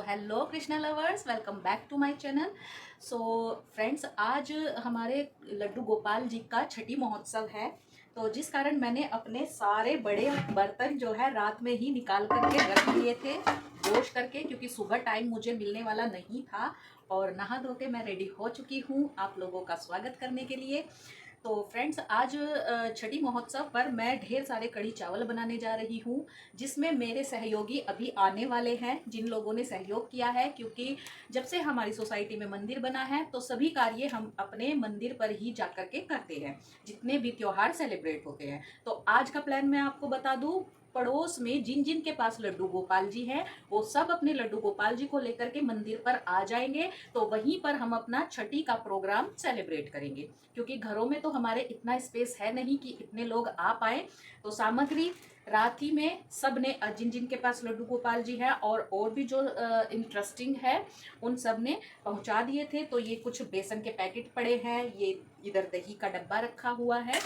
Hello Krishna lovers, welcome back to my channel. So friends, आज हमारे लड्डू गोपाल जी का छठी महोत्सव है। तो जिस कारण मैंने अपने सारे बड़े बर्तन जो है रात में ही निकाल करके रख लिए थे वॉश करके, क्योंकि सुबह टाइम मुझे मिलने वाला नहीं था। और नहा धो के मैं रेडी हो चुकी हूँ आप लोगों का स्वागत करने के लिए। तो फ्रेंड्स, आज छठी महोत्सव पर मैं ढेर सारे कढ़ी चावल बनाने जा रही हूँ, जिसमें मेरे सहयोगी अभी आने वाले हैं, जिन लोगों ने सहयोग किया है। क्योंकि जब से हमारी सोसाइटी में मंदिर बना है तो सभी कार्य हम अपने मंदिर पर ही जा कर के करते हैं, जितने भी त्योहार सेलिब्रेट होते हैं। तो आज का प्लान मैं आपको बता दूँ, पड़ोस में जिन जिन के पास लड्डू गोपाल जी हैं वो सब अपने लड्डू गोपाल जी को लेकर के मंदिर पर आ जाएंगे। तो वहीं पर हम अपना छठी का प्रोग्राम सेलिब्रेट करेंगे, क्योंकि घरों में तो हमारे इतना स्पेस है नहीं कि इतने लोग आ पाए। तो सामग्री रात ही में सब ने, जिन जिन के पास लड्डू गोपाल जी हैं और भी जो इंटरेस्टिंग है उन सब ने पहुंचा दिए थे। तो ये कुछ बेसन के पैकेट पड़े हैं, ये इधर दही का डब्बा रखा हुआ है,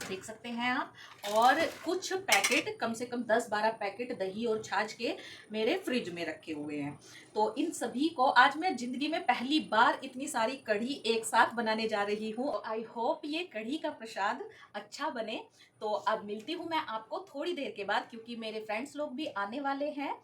देख सकते हैं आप। और कुछ पैकेट, कम से कम 10-12 पैकेट दही और छाछ के मेरे फ्रिज में रखे हुए हैं। तो इन सभी को आज मैं जिंदगी में पहली बार इतनी सारी कढ़ी एक साथ बनाने जा रही हूँ। आई होप ये कढ़ी का प्रसाद अच्छा बने। तो अब मिलती हूँ मैं आपको थोड़ी देर के बाद, क्योंकि मेरे फ्रेंड्स लोग भी आने वाले हैं,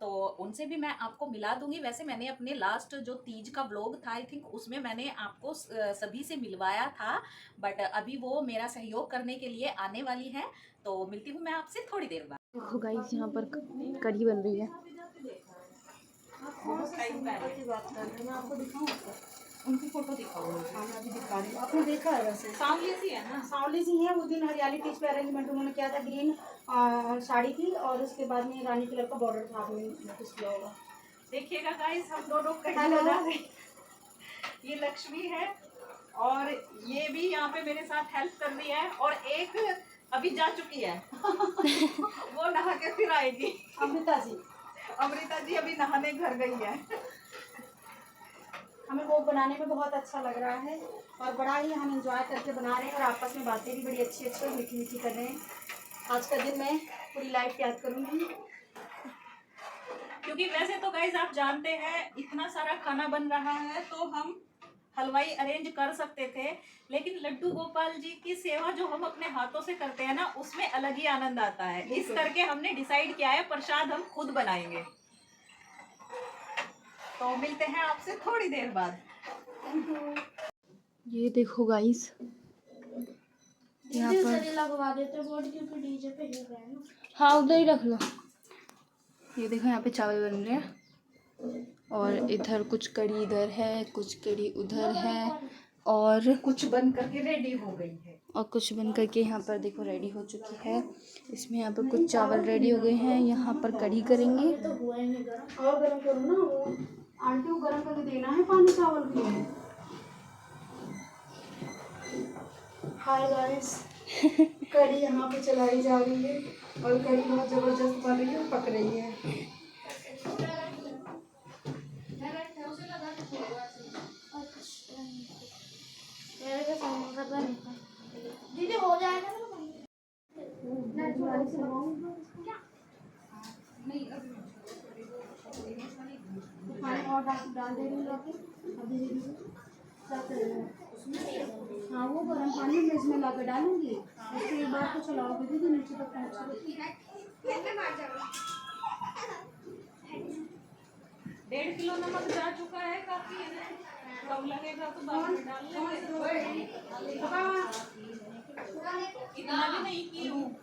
तो उनसे भी मैं आपको मिला दूंगी। वैसे मैंने अपने लास्ट जो तीज का व्लॉग था, आई थिंक उसमें मैंने आपको सभी से मिलवाया था, बट अभी वो मेरा सहयोग करने के लिए आने वाली हैं। तो मिलती हूँ मैं आपसे थोड़ी देर बाद। देखो गाइस, यहाँ पर कढ़ी बन रही है। बहुत टाइम पहले की बात कर रही हूँ, मैं आपको दिखाऊँ उनकी फोटो दिखाऊँ। हाँ, मैं अभी दिखा रही हूँ। आपने देखा है वैसे सांवली सी है ना? सांवली सी है। उस दिन हरियाली तीज पे अरेंजमेंट उन्होंने किया था, ग्रीन साड़ी थी और उसके बाद में रानी कलर का बॉर्डर था। आपने नोटिस किया होगा। देखिएगा गाइस, हम दोनों कढ़ी हेलो। बना रहे हैं। ये लक्ष्मी है और ये भी यहाँ पे मेरे साथ हेल्प कर रही है, और एक अभी जा चुकी है वो नहा के फिर आएगी। अमृता जी अभी नहाने घर गई है। हमें वो बनाने में बहुत अच्छा लग रहा है और बड़ा ही हम एंजॉय करके बना रहे हैं, और आपस में बातें भी बड़ी अच्छी अच्छी और मीठी मीठी कर रहे हैं। आज का दिन मैं पूरी लाइफ याद करूँगी, क्योंकि वैसे तो गाइज आप जानते हैं इतना सारा खाना बन रहा है तो हम हलवाई अरेंज कर सकते थे, लेकिन लड्डू गोपाल जी की सेवा जो हम अपने हाथों से करते हैं ना, उसमें अलग ही आनंद आता है। इस करके हमने डिसाइड किया है प्रसाद हम खुद बनाएंगे। तो मिलते हैं आपसे थोड़ी देर बाद। ये देखो गाइस, यहाँ पर लगवा देते बोर्ड, क्योंकि डीजे पे हिल रहा है ना। हाँ, उधर ही रख लो। ये देखो, यहाँ पे चावल बन रहे हैं और इधर कुछ कढ़ी इधर है, कुछ कढ़ी उधर है, और कुछ बन करके रेडी हो गई है कुछ बन करके यहाँ पर देखो रेडी हो चुकी है। इसमें यहाँ पर कुछ चावल रेडी हो गए हैं, यहाँ पर कढ़ी करेंगे। तो हुआ ही नहीं गरम, और गरम करो ना। वो आंटी को गरम करके देना है पानी चावल के लिए। हाय गाइस, कढ़ी यहाँ पे चलाई जा रही है और कढ़ी बहुत जबरदस्त बन रही है, पक रही है। दीदी हो जाएगा पानी और डाल दे रही हूँ अभी। हाँ, वो गर्म पानी में इसमें ला के डालूंगी, उसके बाद तो चलाओगे दीदी नीचे तक पहुँच। 1.5 किलो नमक जा चुका है, काफी है। कम लगेगा तो बाद में डाल लेंगे, इतना भी नहीं की हूँ।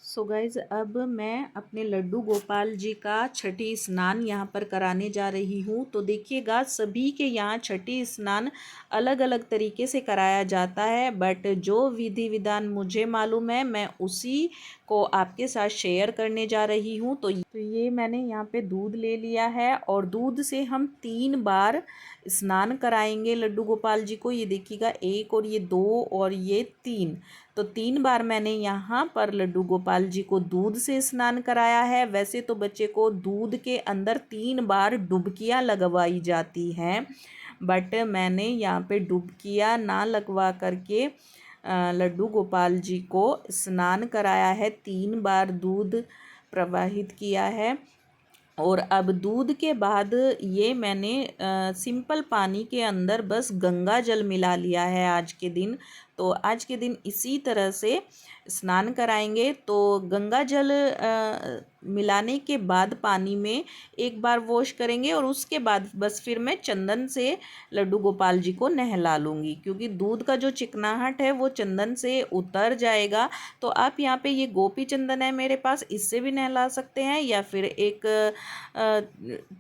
सो गाइज, अब मैं अपने लड्डू गोपाल जी का छठी स्नान यहाँ पर कराने जा रही हूँ। तो देखिएगा, सभी के यहाँ छठी स्नान अलग अलग तरीके से कराया जाता है, बट जो विधि विधान मुझे मालूम है मैं उसी को आपके साथ शेयर करने जा रही हूँ। तो ये मैंने यहाँ पे दूध ले लिया है और दूध से हम 3 बार स्नान कराएंगे लड्डू गोपाल जी को। ये देखिएगा, 1 और ये 2 और ये 3, तो 3 बार मैंने यहाँ पर लड्डू गोपाल जी को दूध से स्नान कराया है। वैसे तो बच्चे को दूध के अंदर 3 बार डुबकियाँ लगवाई जाती हैं, बट मैंने यहाँ पे डुबकियाँ ना लगवा करके लड्डू गोपाल जी को स्नान कराया है। 3 बार दूध प्रवाहित किया है और अब दूध के बाद ये मैंने सिंपल पानी के अंदर बस गंगा जल मिला लिया है आज के दिन। तो आज के दिन इसी तरह से स्नान कराएंगे। तो गंगा जल मिलाने के बाद पानी में एक बार वॉश करेंगे और उसके बाद बस फिर मैं चंदन से लड्डू गोपाल जी को नहला लूँगी, क्योंकि दूध का जो चिकनाहट है वो चंदन से उतर जाएगा। तो आप यहाँ पे ये गोपी चंदन है मेरे पास, इससे भी नहला सकते हैं, या फिर एक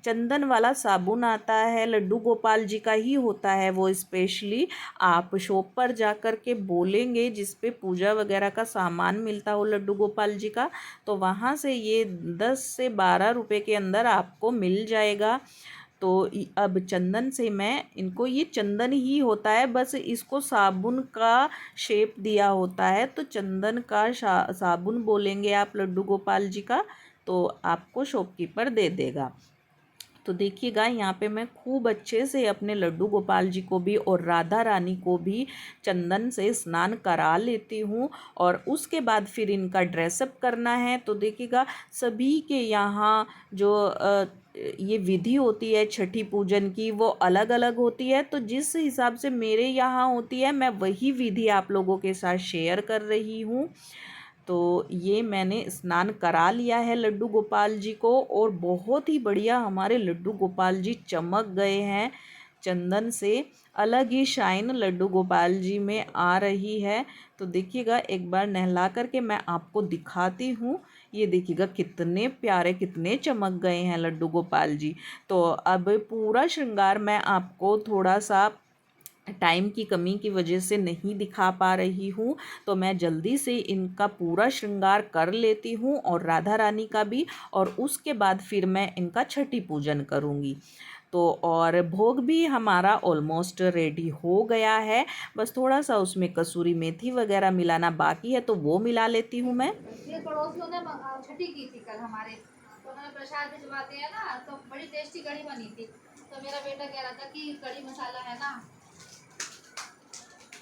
चंदन वाला साबुन आता है, लड्डू गोपाल जी का ही होता है वो स्पेशली। आप शॉप पर जा कर के बोलेंगे जिस पे पूजा वगैरह का सामान मिलता हो लड्डू गोपाल जी का, तो वहाँ से ये 10 से 12 रुपए के अंदर आपको मिल जाएगा। तो अब चंदन से मैं इनको, ये चंदन ही होता है, बस इसको साबुन का शेप दिया होता है। तो चंदन का साबुन बोलेंगे आप लड्डू गोपाल जी का, तो आपको शॉपकीपर दे देगा। तो देखिएगा यहाँ पे मैं खूब अच्छे से अपने लड्डू गोपाल जी को भी और राधा रानी को भी चंदन से स्नान करा लेती हूँ, और उसके बाद फिर इनका ड्रेसअप करना है। तो देखिएगा सभी के यहाँ जो ये विधि होती है छठी पूजन की वो अलग अलग होती है। तो जिस हिसाब से मेरे यहाँ होती है मैं वही विधि आप लोगों के साथ शेयर कर रही हूँ। तो ये मैंने स्नान करा लिया है लड्डू गोपाल जी को, और बहुत ही बढ़िया हमारे लड्डू गोपाल जी चमक गए हैं चंदन से। अलग ही शाइन लड्डू गोपाल जी में आ रही है। तो देखिएगा एक बार नहला करके मैं आपको दिखाती हूँ। ये देखिएगा कितने प्यारे, कितने चमक गए हैं लड्डू गोपाल जी। तो अब पूरा श्रृंगार मैं आपको थोड़ा सा टाइम की कमी की वजह से नहीं दिखा पा रही हूँ, तो मैं जल्दी से इनका पूरा श्रृंगार कर लेती हूँ और राधा रानी का भी, और उसके बाद फिर मैं इनका छठी पूजन करूँगी। तो और भोग भी हमारा ऑलमोस्ट रेडी हो गया है, बस थोड़ा सा उसमें कसूरी मेथी वगैरह मिलाना बाकी है, तो वो मिला लेती हूँ मैं। ये पड़ोसियों ने छठी की थी कल हमारे, तो उन्होंने प्रसाद भिजवाते हैं ना, तो बड़ी टेस्टी कढ़ी बनी थी। तो मेरा बेटा कह रहा था कि कढ़ी मसाला है ना,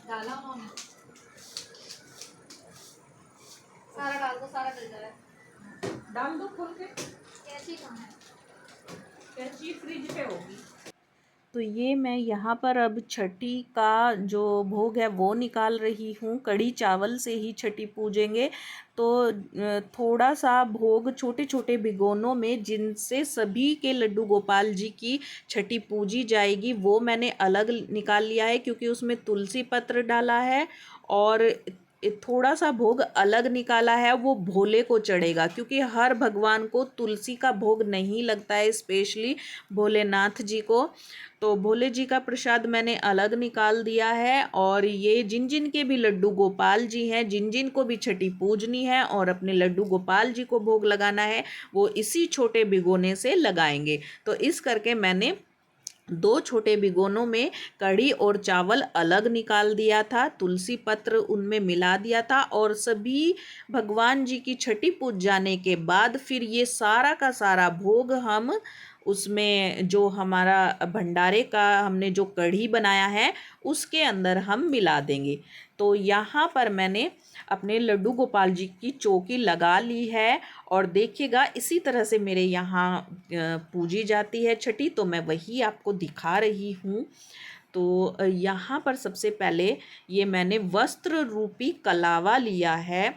डाला उन्होंने, सारा डाल दो, सारा डल जाए, डाल दो खोल के, कैसी कहाँ है, कैसी फ्रिज पे होगी। तो ये मैं यहाँ पर अब छठी का जो भोग है वो निकाल रही हूँ। कढ़ी चावल से ही छठी पूजेंगे, तो थोड़ा सा भोग छोटे छोटे भिगोनों में जिनसे सभी के लड्डू गोपाल जी की छठी पूजी जाएगी वो मैंने अलग निकाल लिया है, क्योंकि उसमें तुलसी पत्र डाला है। और थोड़ा सा भोग अलग निकाला है, वो भोले को चढ़ेगा, क्योंकि हर भगवान को तुलसी का भोग नहीं लगता है, स्पेशली भोलेनाथ जी को। तो भोले जी का प्रसाद मैंने अलग निकाल दिया है। और ये जिन जिन के भी लड्डू गोपाल जी हैं, जिन जिन को भी छठी पूजनी है और अपने लड्डू गोपाल जी को भोग लगाना है, वो इसी छोटे भिगोने से लगाएंगे। तो इस करके मैंने 2 छोटे भिगोनों में कढ़ी और चावल अलग निकाल दिया था, तुलसी पत्र उनमें मिला दिया था, और सभी भगवान जी की छठी पूज जाने के बाद फिर ये सारा का सारा भोग हम उसमें, जो हमारा भंडारे का हमने जो कढ़ी बनाया है उसके अंदर हम मिला देंगे। तो यहाँ पर मैंने अपने लड्डू गोपाल जी की चौकी लगा ली है, और देखिएगा इसी तरह से मेरे यहाँ पूजी जाती है छठी, तो मैं वही आपको दिखा रही हूँ। तो यहाँ पर सबसे पहले ये मैंने वस्त्र रूपी कलावा लिया है,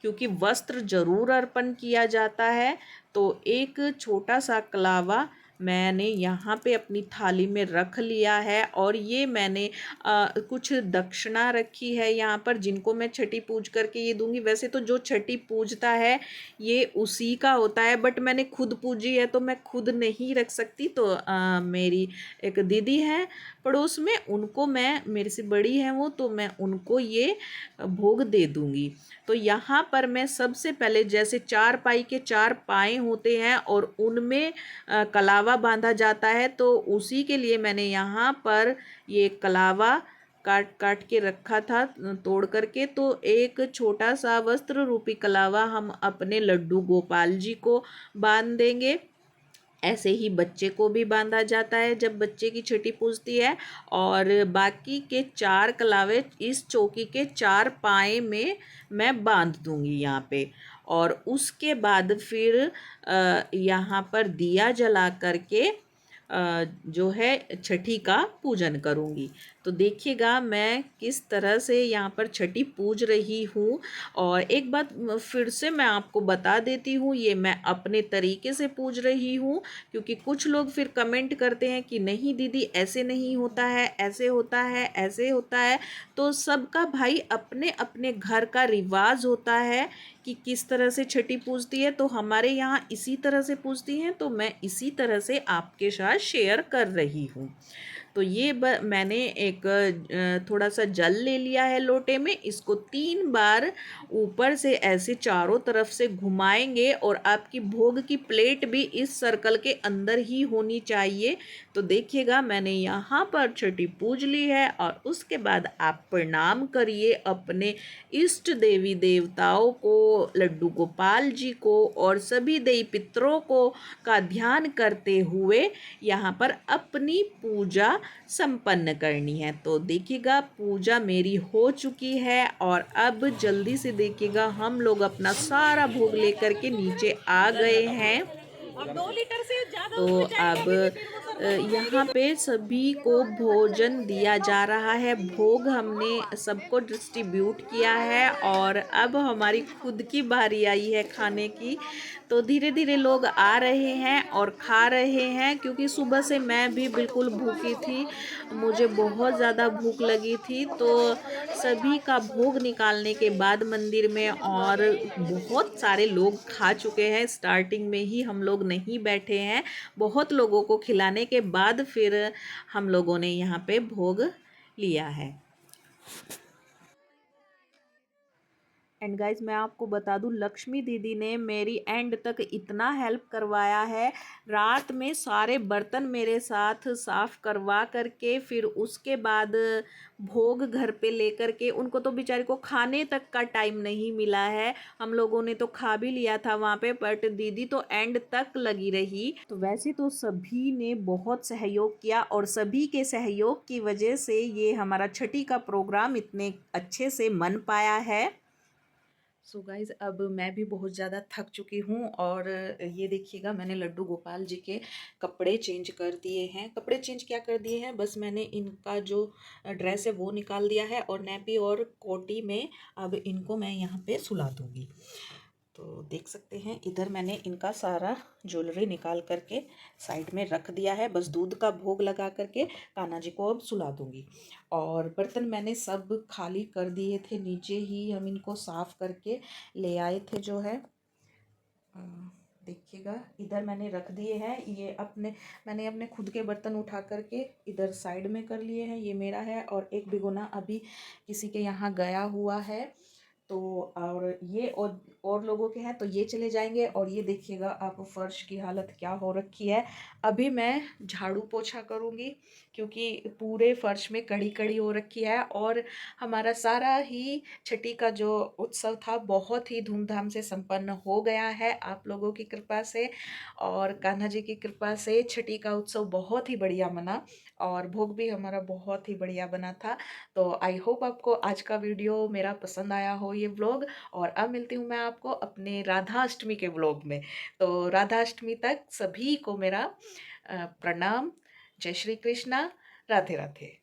क्योंकि वस्त्र जरूर अर्पण किया जाता है। तो एक छोटा सा कलावा मैंने यहाँ पे अपनी थाली में रख लिया है, और ये मैंने कुछ दक्षिणा रखी है यहाँ पर, जिनको मैं छठी पूज करके ये दूंगी। वैसे तो जो छठी पूजता है ये उसी का होता है, बट मैंने खुद पूजी है तो मैं खुद नहीं रख सकती। तो मेरी एक दीदी है पड़ोस में, उनको मैं, मेरे से बड़ी है वो, तो मैं उनको ये भोग दे दूंगी। तो यहाँ पर मैं सबसे पहले, जैसे 4 पाई के 4 पाए होते हैं और उनमें कलावा बांधा जाता है, तो उसी के लिए मैंने यहाँ पर ये कलावा काट काट के रखा था तोड़ करके। तो एक छोटा सा वस्त्र रूपी कलावा हम अपने लड्डू गोपाल जी को बांध देंगे। ऐसे ही बच्चे को भी बांधा जाता है जब बच्चे की छठी पूजती है। और बाकी के 4 कलावे इस चौकी के 4 पाए में मैं बांध दूंगी यहाँ पे। और उसके बाद फिर यहाँ पर दिया जला करके जो है छठी का पूजन करूँगी। तो देखिएगा मैं किस तरह से यहाँ पर छठी पूज रही हूँ। और एक बात फिर से मैं आपको बता देती हूँ, ये मैं अपने तरीके से पूज रही हूँ, क्योंकि कुछ लोग फिर कमेंट करते हैं कि नहीं दीदी ऐसे नहीं होता है, ऐसे होता है, ऐसे होता है। तो सबका भाई अपने अपने घर का रिवाज होता है कि किस तरह से छठी पूजती है। तो हमारे यहाँ इसी तरह से पूजती हैं, तो मैं इसी तरह से आपके साथ शेयर कर रही हूँ। तो ये मैंने एक थोड़ा सा जल ले लिया है लोटे में, इसको 3 बार ऊपर से ऐसे चारों तरफ से घुमाएंगे और आपकी भोग की प्लेट भी इस सर्कल के अंदर ही होनी चाहिए। तो देखिएगा मैंने यहाँ पर छठी पूज ली है और उसके बाद आप प्रणाम करिए अपने इष्ट देवी देवताओं को, लड्डू गोपाल जी को और सभी देवी पितरों को का ध्यान करते हुए यहाँ पर अपनी पूजा संपन्न करनी है। तो देखिएगा पूजा मेरी हो चुकी है और अब जल्दी से देखिएगा हम लोग अपना सारा भोग लेकर के नीचे आ गए हैं। तो अब यहाँ पे सभी को भोजन दिया जा रहा है, भोग हमने सबको डिस्ट्रीब्यूट किया है और अब हमारी खुद की बारी आई है खाने की। तो धीरे धीरे लोग आ रहे हैं और खा रहे हैं, क्योंकि सुबह से मैं भी बिल्कुल भूखी थी, मुझे बहुत ज़्यादा भूख लगी थी। तो सभी का भोग निकालने के बाद मंदिर में और बहुत सारे लोग खा चुके हैं, स्टार्टिंग में ही हम लोग नहीं बैठे हैं, बहुत लोगों को खिलाने के बाद फिर हम लोगों ने यहाँ पे भोग लिया है। एंड गाइज मैं आपको बता दूं, लक्ष्मी दीदी ने मेरी एंड तक इतना हेल्प करवाया है, रात में सारे बर्तन मेरे साथ साफ़ करवा करके फिर उसके बाद भोग घर पे लेकर के, उनको तो बेचारे को खाने तक का टाइम नहीं मिला है। हम लोगों ने तो खा भी लिया था वहाँ पे, बट दीदी तो एंड तक लगी रही। तो वैसे तो सभी ने बहुत सहयोग किया और सभी के सहयोग की वजह से ये हमारा छठी का प्रोग्राम इतने अच्छे से मन पाया है। सो गाइज़ अब मैं भी बहुत ज़्यादा थक चुकी हूँ और ये देखिएगा मैंने लड्डू गोपाल जी के कपड़े चेंज कर दिए हैं। कपड़े चेंज क्या कर दिए हैं, बस मैंने इनका जो ड्रेस है वो निकाल दिया है और नैपी और कोटी में अब इनको मैं यहाँ पे सुला दूँगी। तो देख सकते हैं इधर मैंने इनका सारा ज्वेलरी निकाल करके साइड में रख दिया है, बस दूध का भोग लगा करके कान्हा जी को अब सुला दूंगी। और बर्तन मैंने सब खाली कर दिए थे, नीचे ही हम इनको साफ़ करके ले आए थे जो है। देखिएगा इधर मैंने रख दिए हैं, ये मैंने अपने खुद के बर्तन उठा करके इधर साइड में कर लिए हैं, ये मेरा है और एक भिगोना अभी किसी के यहाँ गया हुआ है। तो और ये और लोगों के हैं तो ये चले जाएंगे। और ये देखिएगा आप फर्श की हालत क्या हो रखी है। अभी मैं झाड़ू पोछा करूँगी क्योंकि पूरे फर्श में कड़ी कड़ी हो रखी है। और हमारा सारा ही छठी का जो उत्सव था बहुत ही धूमधाम से संपन्न हो गया है आप लोगों की कृपा से और कान्हा जी की कृपा से। छठी का उत्सव बहुत ही बढ़िया मना और भोग भी हमारा बहुत ही बढ़िया बना था। तो आई होप आपको आज का वीडियो मेरा पसंद आया हो ये व्लॉग। और अब मिलती हूँ मैं आपको अपने राधा अष्टमी के व्लॉग में। तो राधा अष्टमी तक सभी को मेरा प्रणाम। जय श्री कृष्णा। राधे राधे।